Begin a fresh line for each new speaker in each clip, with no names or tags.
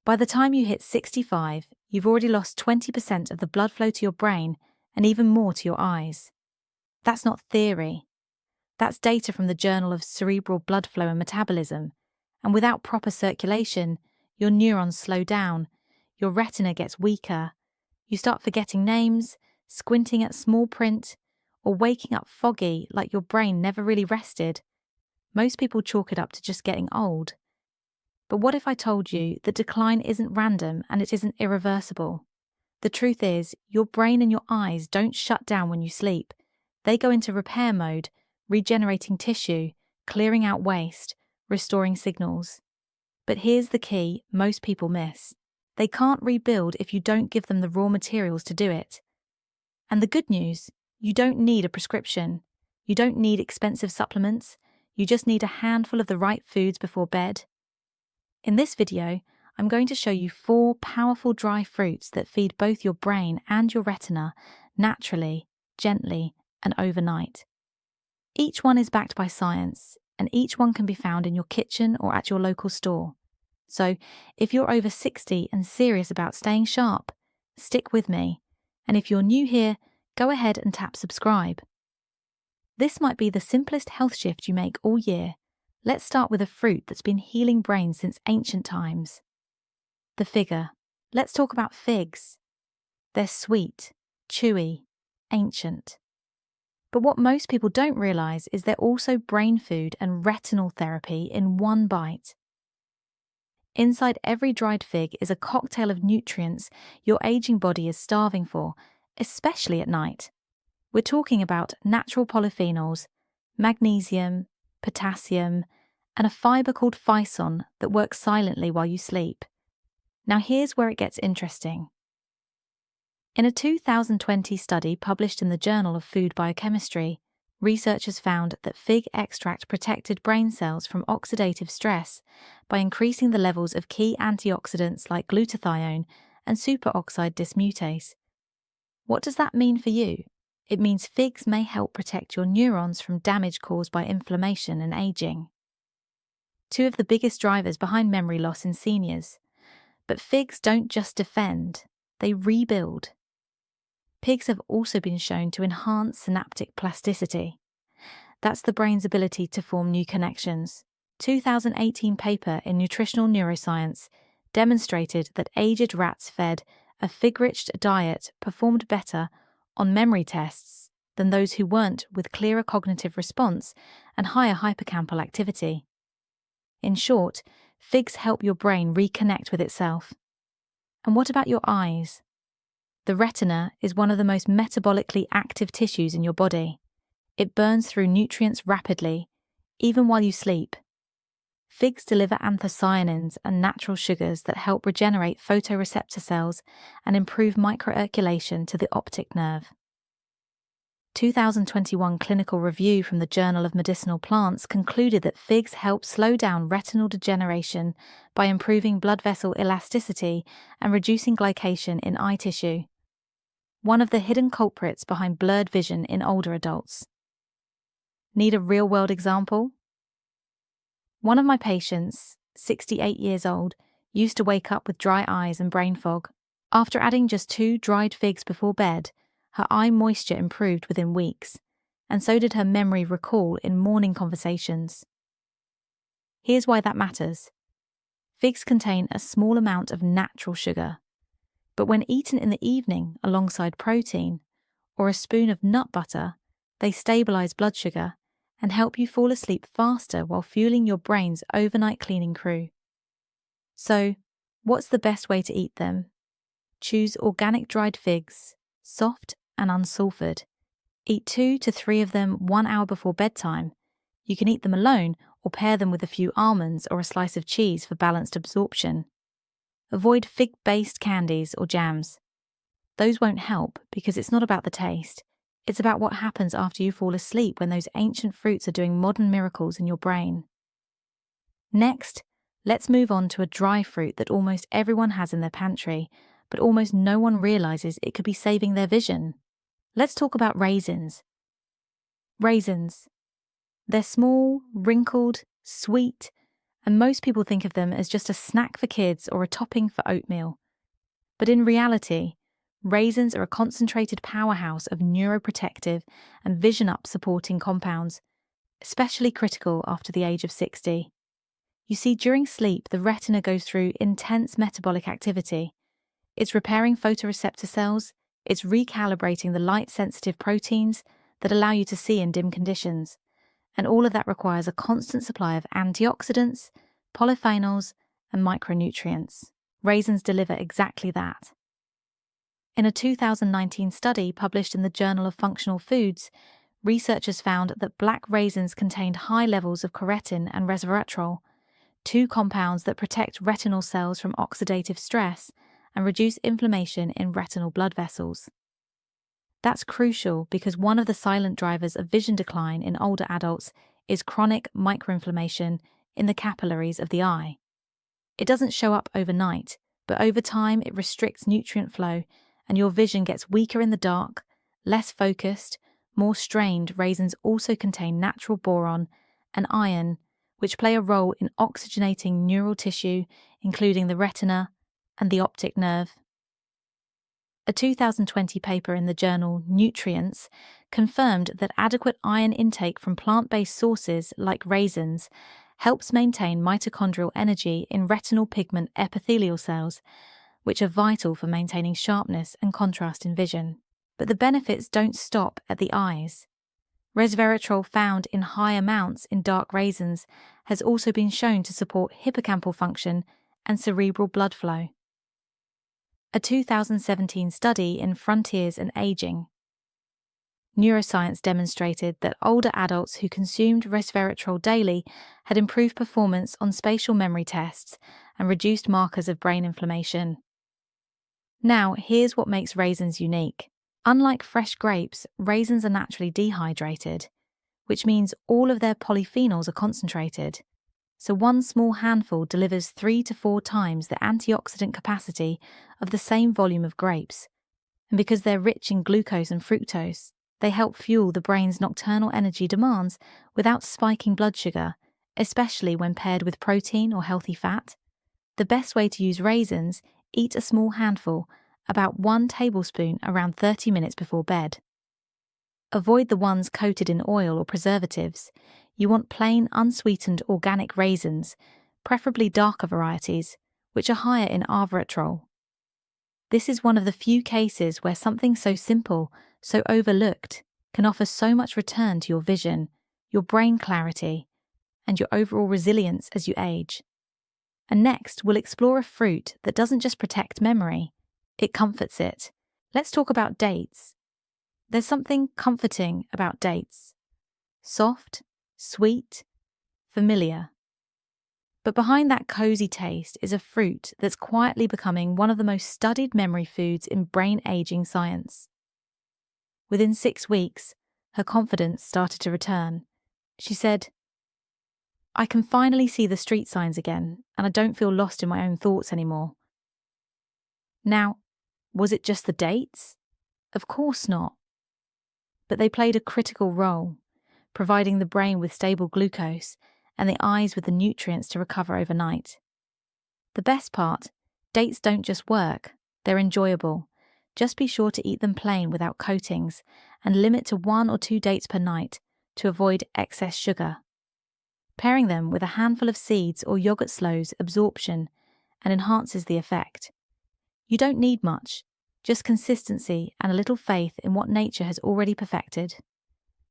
By the time you hit 65, you've already lost 20% of the blood flow to your brain and even more to your eyes. That's not theory. That's data from the Journal of Cerebral Blood Flow and Metabolism. And without proper circulation, your neurons slow down, your retina gets weaker, you start forgetting names, squinting at small print, or waking up foggy like your brain never really rested. Most people chalk it up to just getting old. But what if I told you that decline isn't random and it isn't irreversible? The truth is, your brain and your eyes don't shut down when you sleep. They go into repair mode, regenerating tissue, clearing out waste, restoring signals. But here's the key most people miss. They can't rebuild if you don't give them the raw materials to do it. And the good news, you don't need a prescription. You don't need expensive supplements. You just need a handful of the right foods before bed. In this video, I'm going to show you 4 powerful dry fruits that feed both your brain and your retina naturally, gently, and overnight. Each one is backed by science, and each one can be found in your kitchen or at your local store. So, if you're over 60 and serious about staying sharp, stick with me. And if you're new here, go ahead and tap subscribe. This might be the simplest health shift you make all year. Let's start with a fruit that's been healing brains since ancient times. The figger. Let's talk about figs. They're sweet, chewy, ancient. But what most people don't realize is they're also brain food and retinal therapy in one bite. Inside every dried fig is a cocktail of nutrients your aging body is starving for, especially at night. We're talking about natural polyphenols, magnesium, potassium, and a fiber called physon that works silently while you sleep. Now here's where it gets interesting. In a 2020 study published in the Journal of Food Biochemistry, researchers found that fig extract protected brain cells from oxidative stress by increasing the levels of key antioxidants like glutathione and superoxide dismutase. What does that mean for you? It means figs may help protect your neurons from damage caused by inflammation and aging. 2 of the biggest drivers behind memory loss in seniors. But figs don't just defend, they rebuild. Pigs have also been shown to enhance synaptic plasticity. That's the brain's ability to form new connections. 2018 paper in Nutritional Neuroscience demonstrated that aged rats fed a fig-rich diet performed better on memory tests than those who weren't, with clearer cognitive response and higher hippocampal activity. In short, figs help your brain reconnect with itself. And what about your eyes? The retina is one of the most metabolically active tissues in your body. It burns through nutrients rapidly, even while you sleep. Figs deliver anthocyanins and natural sugars that help regenerate photoreceptor cells and improve microcirculation to the optic nerve. 2021 clinical review from the Journal of Medicinal Plants concluded that figs help slow down retinal degeneration by improving blood vessel elasticity and reducing glycation in eye tissue, one of the hidden culprits behind blurred vision in older adults. Need a real-world example? One of my patients, 68 years old, used to wake up with dry eyes and brain fog. After adding just 2 dried figs before bed, her eye moisture improved within weeks, and so did her memory recall in morning conversations. Here's why that matters. Figs contain a small amount of natural sugar, but when eaten in the evening alongside protein or a spoon of nut butter, they stabilize blood sugar and help you fall asleep faster while fueling your brain's overnight cleaning crew. So, what's the best way to eat them? Choose organic dried figs, soft and unsulfured. Eat 2 to 3 of them 1 hour before bedtime. You can eat them alone or pair them with a few almonds or a slice of cheese for balanced absorption. Avoid fig-based candies or jams. Those won't help because it's not about the taste. It's about what happens after you fall asleep when those ancient fruits are doing modern miracles in your brain. Next, let's move on to a dry fruit that almost everyone has in their pantry, but almost no one realizes it could be saving their vision. Let's talk about raisins. Raisins. They're small, wrinkled, sweet, and most people think of them as just a snack for kids or a topping for oatmeal. But in reality, raisins are a concentrated powerhouse of neuroprotective and vision-up supporting compounds, especially critical after the age of 60. You see, during sleep, the retina goes through intense metabolic activity. It's repairing photoreceptor cells, it's recalibrating the light-sensitive proteins that allow you to see in dim conditions. And all of that requires a constant supply of antioxidants, polyphenols, and micronutrients. Raisins deliver exactly that. In a 2019 study published in the Journal of Functional Foods, researchers found that black raisins contained high levels of carotene and resveratrol, two compounds that protect retinal cells from oxidative stress and reduce inflammation in retinal blood vessels. That's crucial because one of the silent drivers of vision decline in older adults is chronic microinflammation in the capillaries of the eye. It doesn't show up overnight, but over time it restricts nutrient flow and your vision gets weaker in the dark, less focused, more strained. Raisins also contain natural boron and iron, which play a role in oxygenating neural tissue, including the retina and the optic nerve. A 2020 paper in the journal Nutrients confirmed that adequate iron intake from plant-based sources like raisins helps maintain mitochondrial energy in retinal pigment epithelial cells, which are vital for maintaining sharpness and contrast in vision. But the benefits don't stop at the eyes. Resveratrol found in high amounts in dark raisins has also been shown to support hippocampal function and cerebral blood flow. A 2017 study in Frontiers in Aging Neuroscience demonstrated that older adults who consumed resveratrol daily had improved performance on spatial memory tests and reduced markers of brain inflammation. Now, here's what makes raisins unique. Unlike fresh grapes, raisins are naturally dehydrated, which means all of their polyphenols are concentrated. So one small handful delivers 3 to 4 times the antioxidant capacity of the same volume of grapes. And because they're rich in glucose and fructose, they help fuel the brain's nocturnal energy demands without spiking blood sugar, especially when paired with protein or healthy fat. The best way to use raisins: eat a small handful, about 1 tablespoon around 30 minutes before bed. Avoid the ones coated in oil or preservatives. You want plain, unsweetened organic raisins, preferably darker varieties, which are higher in resveratrol. This is one of the few cases where something so simple, so overlooked, can offer so much return to your vision, your brain clarity, and your overall resilience as you age. And next, we'll explore a fruit that doesn't just protect memory, it comforts it. Let's talk about dates. There's something comforting about dates. Soft, sweet, familiar. But behind that cozy taste is a fruit that's quietly becoming one of the most studied memory foods in brain aging science. Within 6 weeks, her confidence started to return. She said, "I can finally see the street signs again, and I don't feel lost in my own thoughts anymore." Now, was it just the dates? Of course not. But they played a critical role, providing the brain with stable glucose and the eyes with the nutrients to recover overnight. The best part, dates don't just work, they're enjoyable. Just be sure to eat them plain without coatings and limit to 1 or 2 dates per night to avoid excess sugar. Pairing them with a handful of seeds or yogurt slows absorption and enhances the effect. You don't need much, just consistency and a little faith in what nature has already perfected.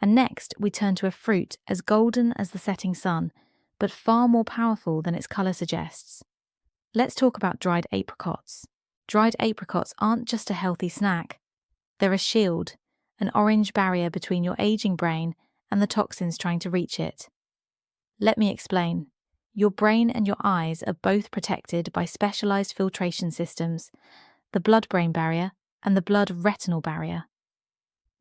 And next, we turn to a fruit as golden as the setting sun, but far more powerful than its colour suggests. Let's talk about dried apricots. Dried apricots aren't just a healthy snack. They're a shield, an orange barrier between your aging brain and the toxins trying to reach it. Let me explain. Your brain and your eyes are both protected by specialised filtration systems, the blood-brain barrier and the blood-retinal barrier.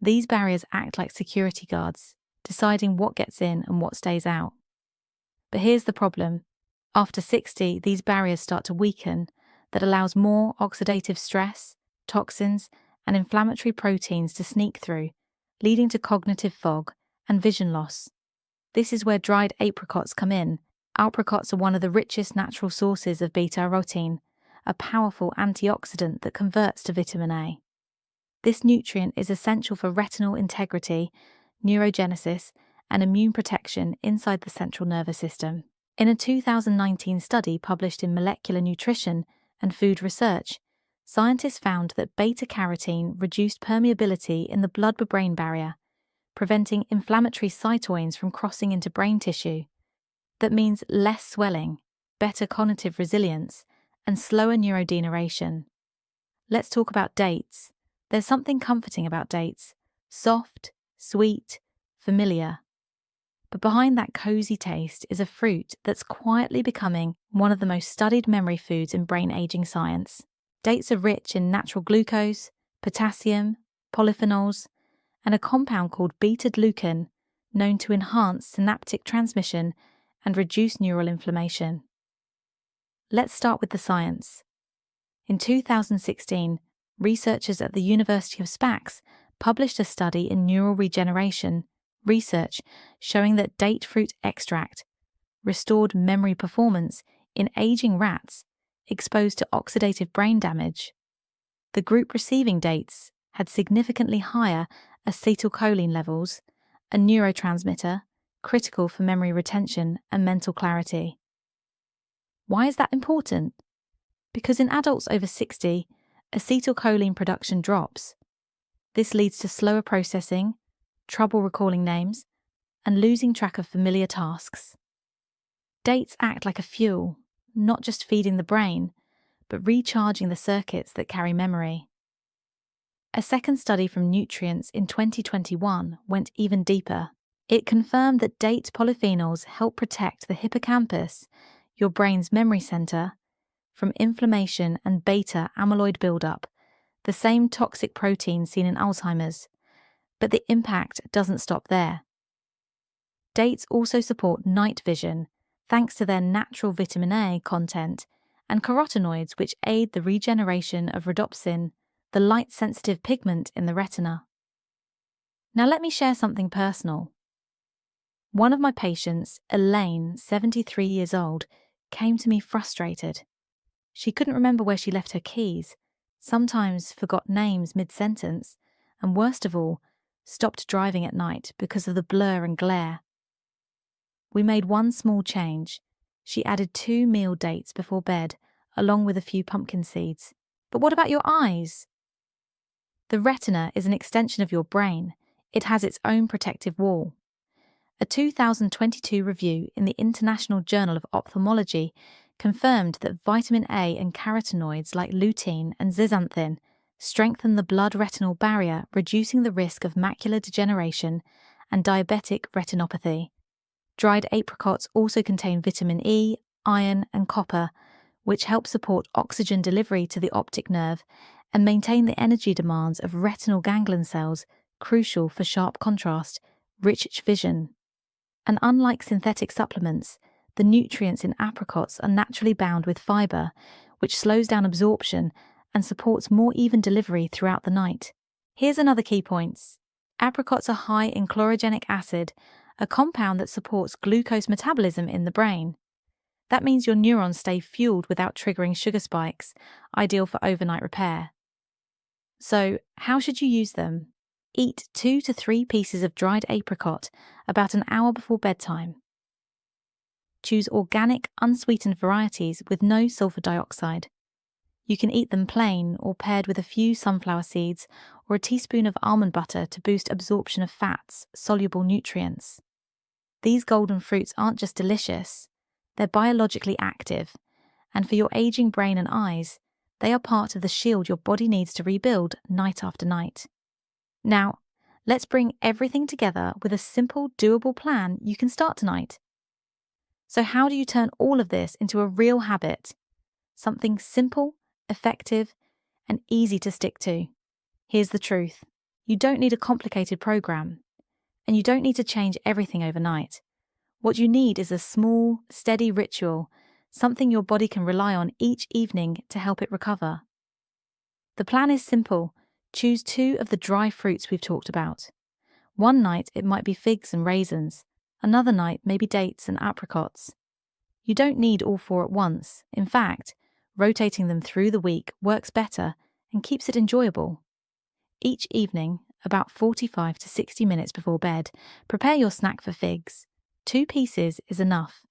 These barriers act like security guards, deciding what gets in and what stays out. But here's the problem. After 60, these barriers start to weaken. That allows more oxidative stress, toxins, and inflammatory proteins to sneak through, leading to cognitive fog and vision loss. This is where dried apricots come in. Apricots are one of the richest natural sources of beta-carotene, a powerful antioxidant that converts to vitamin A. This nutrient is essential for retinal integrity, neurogenesis, and immune protection inside the central nervous system. In a 2019 study published in Molecular Nutrition and Food Research, scientists found that beta-carotene reduced permeability in the blood-brain barrier, preventing inflammatory cytokines from crossing into brain tissue. That means less swelling, better cognitive resilience, and slower neurodegeneration. Let's talk about dates. There's something comforting about dates. Soft, sweet, familiar. But behind that cozy taste is a fruit that's quietly becoming one of the most studied memory foods in brain aging science. Dates are rich in natural glucose, potassium, polyphenols, and a compound called beta-glucan, known to enhance synaptic transmission and reduce neural inflammation. Let's start with the science. In 2016, researchers at the University of Sfax published a study in neural regeneration research showing that date fruit extract restored memory performance in aging rats exposed to oxidative brain damage. The group receiving dates had significantly higher acetylcholine levels, a neurotransmitter critical for memory retention and mental clarity. Why is that important? Because in adults over 60, acetylcholine production drops. This leads to slower processing, trouble recalling names, and losing track of familiar tasks. Dates act like a fuel, not just feeding the brain, but recharging the circuits that carry memory. A second study from Nutrients in 2021 went even deeper. It confirmed that date polyphenols help protect the hippocampus, your brain's memory center, from inflammation and beta amyloid buildup, the same toxic protein seen in Alzheimer's. But the impact doesn't stop there. Dates also support night vision, thanks to their natural vitamin A content and carotenoids, which aid the regeneration of rhodopsin, the light-sensitive pigment in the retina. Now let me share something personal. One of my patients, Elaine, 73 years old, came to me frustrated. She couldn't remember where she left her keys, sometimes forgot names mid-sentence, and worst of all, stopped driving at night because of the blur and glare. We made one small change. She added 2 meal dates before bed, along with a few pumpkin seeds. But what about your eyes? The retina is an extension of your brain. It has its own protective wall. A 2022 review in the International Journal of Ophthalmology confirmed that vitamin A and carotenoids like lutein and zeaxanthin strengthen the blood-retinal barrier, reducing the risk of macular degeneration and diabetic retinopathy. Dried apricots also contain vitamin E, iron, and copper, which help support oxygen delivery to the optic nerve and maintain the energy demands of retinal ganglion cells, crucial for sharp contrast, rich vision. And unlike synthetic supplements, the nutrients in apricots are naturally bound with fiber, which slows down absorption and supports more even delivery throughout the night. Here's another key point. Apricots are high in chlorogenic acid, a compound that supports glucose metabolism in the brain. That means your neurons stay fueled without triggering sugar spikes, ideal for overnight repair. So, how should you use them? Eat 2 to 3 pieces of dried apricot about an hour before bedtime. Choose organic, unsweetened varieties with no sulfur dioxide. You can eat them plain or paired with a few sunflower seeds or a teaspoon of almond butter to boost absorption of fats, soluble nutrients. These golden fruits aren't just delicious, they're biologically active, and for your aging brain and eyes, they are part of the shield your body needs to rebuild night after night. Now, let's bring everything together with a simple, doable plan you can start tonight. So how do you turn all of this into a real habit? Something simple, effective, and easy to stick to. Here's the truth. You don't need a complicated program, and you don't need to change everything overnight. What you need is a small, steady ritual, something your body can rely on each evening to help it recover. The plan is simple. Choose 2 of the dry fruits we've talked about. One night it might be figs and raisins. Another night maybe dates and apricots. You don't need all 4 at once. In fact, rotating them through the week works better and keeps it enjoyable. Each evening, about 45 to 60 minutes before bed, prepare your snack for figs. 2 pieces is enough.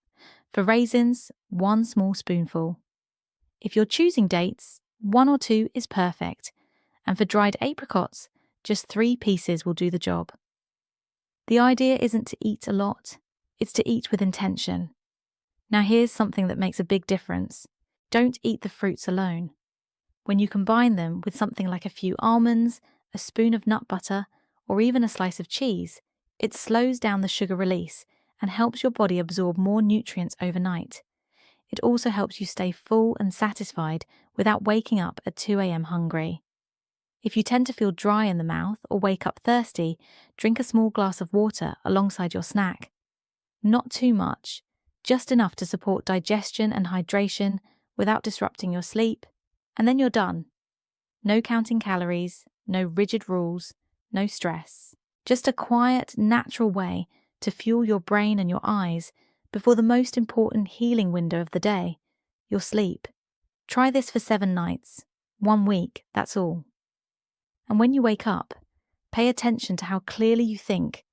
For raisins, 1 small spoonful. If you're choosing dates, 1 or 2 is perfect. And for dried apricots, just 3 pieces will do the job. The idea isn't to eat a lot, it's to eat with intention. Now here's something that makes a big difference. Don't eat the fruits alone. When you combine them with something like a few almonds, a spoon of nut butter, or even a slice of cheese, it slows down the sugar release and helps your body absorb more nutrients overnight. It also helps you stay full and satisfied without waking up at 2 a.m. hungry. If you tend to feel dry in the mouth or wake up thirsty, drink a small glass of water alongside your snack. Not too much, just enough to support digestion and hydration without disrupting your sleep, and then you're done. No counting calories, no rigid rules, no stress. Just a quiet, natural way to fuel your brain and your eyes before the most important healing window of the day, your sleep. Try this for 7 nights, 1 week, that's all. And when you wake up, pay attention to how clearly you think,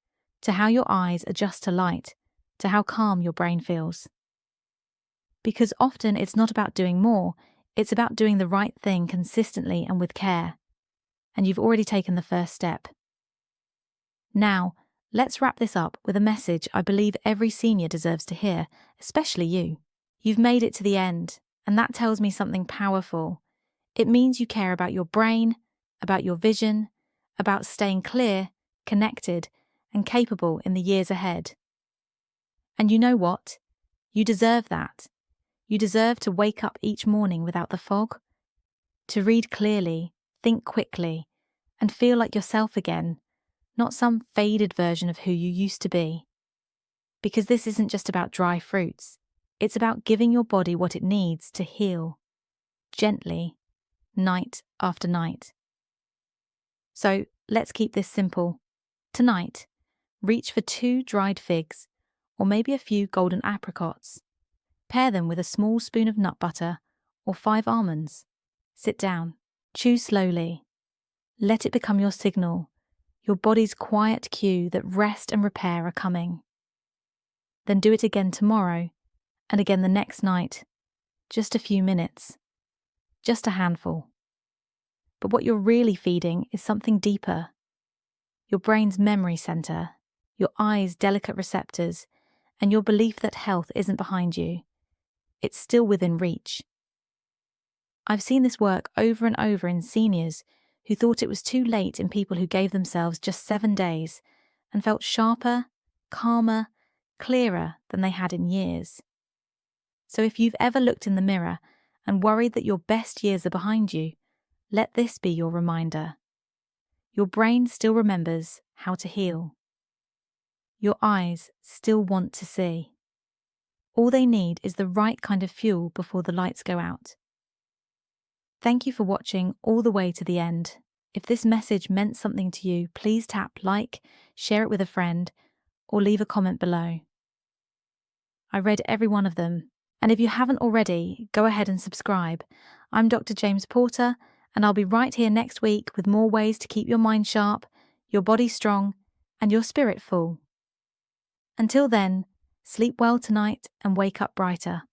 to how your eyes adjust to light, to how calm your brain feels. Because often it's not about doing more, it's about doing the right thing consistently and with care. And you've already taken the first step. Now, let's wrap this up with a message I believe every senior deserves to hear, especially you. You've made it to the end, and that tells me something powerful. It means you care about your brain, about your vision, about staying clear, connected, and capable in the years ahead. And you know what? You deserve that. You deserve to wake up each morning without the fog, to read clearly, think quickly, and feel like yourself again, not some faded version of who you used to be. Because this isn't just about dry fruits, it's about giving your body what it needs to heal, gently, night after night. So let's keep this simple. Tonight, reach for 2 dried figs, or maybe a few golden apricots. Pair them with a small spoon of nut butter or 5 almonds. Sit down. Chew slowly. Let it become your signal, your body's quiet cue that rest and repair are coming. Then do it again tomorrow, and again the next night. Just a few minutes. Just a handful. But what you're really feeding is something deeper. Your brain's memory center, your eyes' delicate receptors, and your belief that health isn't behind you. It's still within reach. I've seen this work over and over in seniors who thought it was too late in people who gave themselves just 7 days and felt sharper, calmer, clearer than they had in years. So if you've ever looked in the mirror and worried that your best years are behind you, let this be your reminder. Your brain still remembers how to heal. Your eyes still want to see. All they need is the right kind of fuel before the lights go out. Thank you for watching all the way to the end. If this message meant something to you, please tap like, share it with a friend, or leave a comment below. I read every one of them, and if you haven't already, go ahead and subscribe. I'm Dr. James Porter, and I'll be right here next week with more ways to keep your mind sharp, your body strong, and your spirit full. Until then, sleep well tonight and wake up brighter.